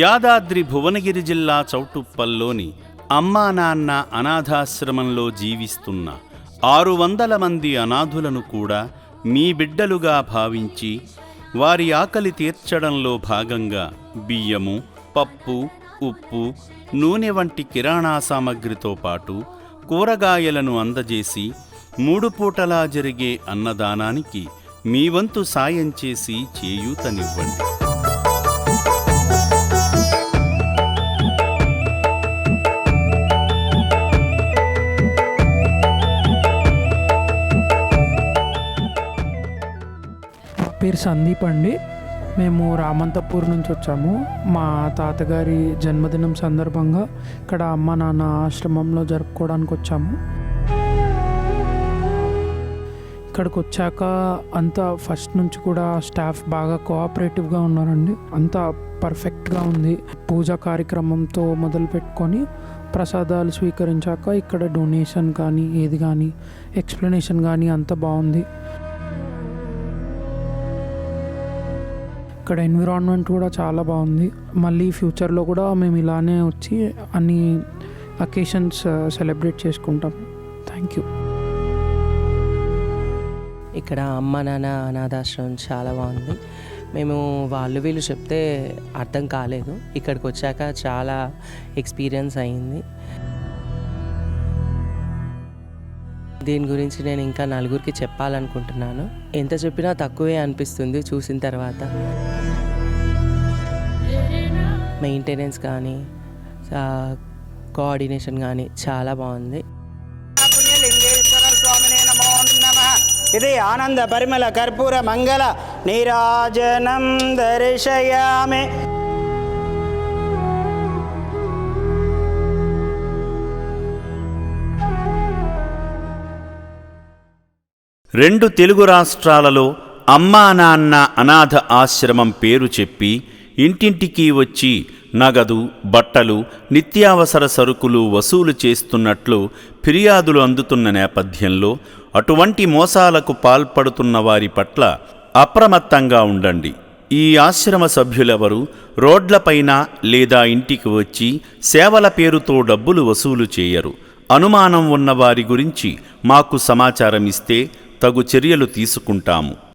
యాదాద్రి భువనగిరి జిల్లా చౌటుప్పల్లోని అమ్మా నాన్న అనాథాశ్రమంలో జీవిస్తున్న 600 మంది అనాథులను కూడా మీ బిడ్డలుగా భావించి వారి ఆకలి తీర్చడంలో భాగంగా బియ్యము, పప్పు, ఉప్పు, నూనె వంటి కిరాణా సామగ్రితో పాటు కూరగాయలను అందజేసి 3 పూటలా జరిగే అన్నదానానికి మీ వంతు సాయం చేసి చేయూతనివ్వండి. పేరు సందీప్ అండి. మేము రామంతపూర్ నుంచి వచ్చాము. మా తాతగారి జన్మదినం సందర్భంగా ఇక్కడ అమ్మ నాన్న ఆశ్రమంలో జరుపుకోవడానికి వచ్చాము. ఇక్కడికి వచ్చాక అంతా ఫస్ట్ నుంచి కూడా స్టాఫ్ బాగా కోఆపరేటివ్గా ఉన్నారండి. అంతా పర్ఫెక్ట్గా ఉంది. పూజా కార్యక్రమంతో మొదలు పెట్టుకొని ప్రసాదాలు స్వీకరించాక ఇక్కడ డొనేషన్ కానీ ఏది కానీ ఎక్స్ప్లెనేషన్ కానీ అంతా బాగుంది. ఇక్కడ ఎన్విరాన్మెంట్ కూడా చాలా బాగుంది. మళ్ళీ ఫ్యూచర్లో కూడా మేము ఇలానే వచ్చి అన్ని అకేషన్స్ సెలబ్రేట్ చేసుకుంటాం. Thank you. ఇక్కడ అమ్మ నాన్న అనాథాశ్రమం చాలా బాగుంది. మేము వాళ్ళు వీళ్ళు చెప్తే అర్థం కాలేదు. ఇక్కడికి వచ్చాక చాలా ఎక్స్పీరియన్స్ అయింది. దీని గురించి నేను ఇంకా నలుగురికి చెప్పాలనుకుంటున్నాను. ఎంత చెప్పినా తక్కువే అనిపిస్తుంది చూసిన తర్వాత. మెయింటెనెన్స్ కానీ కోఆర్డినేషన్ కానీ చాలా బాగుంది. ఇది ఆనంద పరిమళ కర్పూర మంగళ నీరాజనం దర్శయామి. రెండు తెలుగు రాష్ట్రాలలో అమ్మా నాన్న అనాథ ఆశ్రమం పేరు చెప్పి ఇంటింటికి వచ్చి నగదు, బట్టలు, నిత్యావసర సరుకులు వసూలు చేస్తున్నట్లు ఫిర్యాదులు అందుతున్న నేపథ్యంలో అటువంటి మోసాలకు పాల్పడుతున్న వారి పట్ల అప్రమత్తంగా ఉండండి. ఈ ఆశ్రమ సభ్యులెవరూ రోడ్లపైన లేదా ఇంటికి వచ్చి సేవల పేరుతో డబ్బులు వసూలు చేయరు. అనుమానం ఉన్న వారి గురించి మాకు సమాచారం ఇస్తే తగు చర్యలు తీసుకుంటాము.